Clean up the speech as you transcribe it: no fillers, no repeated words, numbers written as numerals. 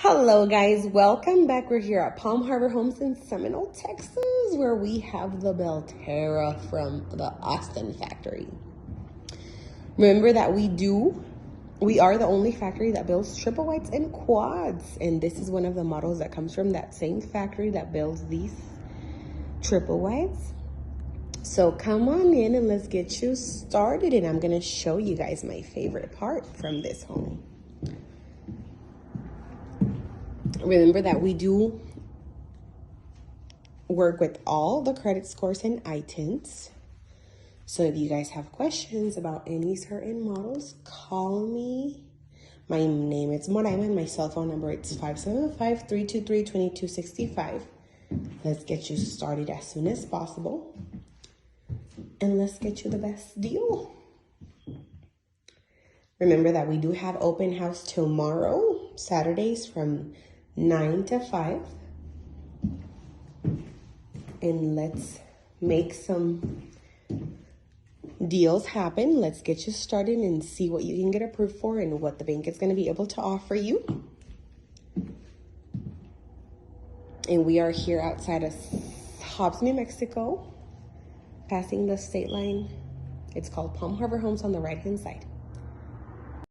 Hello guys, welcome back. We're here at Palm Harbor Homes in Seminole, Texas, where we have the Belterra from the Austin factory. Remember that we are the only factory that builds triple whites and quads, and this is one of the models that comes from that same factory that builds these triple whites. So come on in and let's get you started, and I'm gonna show you guys my favorite part from this home. Remember that we do work with all the credit scores and ITINs. So if you guys have questions about any certain models, call me. My name is Moraima and my cell phone number is 575-323-2265. Let's get you started as soon as possible. And let's get you the best deal. Remember that we do have open house tomorrow, Saturdays from 9 to 5. And let's make some deals happen. Let's get you started and see what you can get approved for and what the bank is going to be able to offer you. And we are here outside of Hobbs, New Mexico, passing the state line. It's called Palm Harbor Homes on the right-hand side.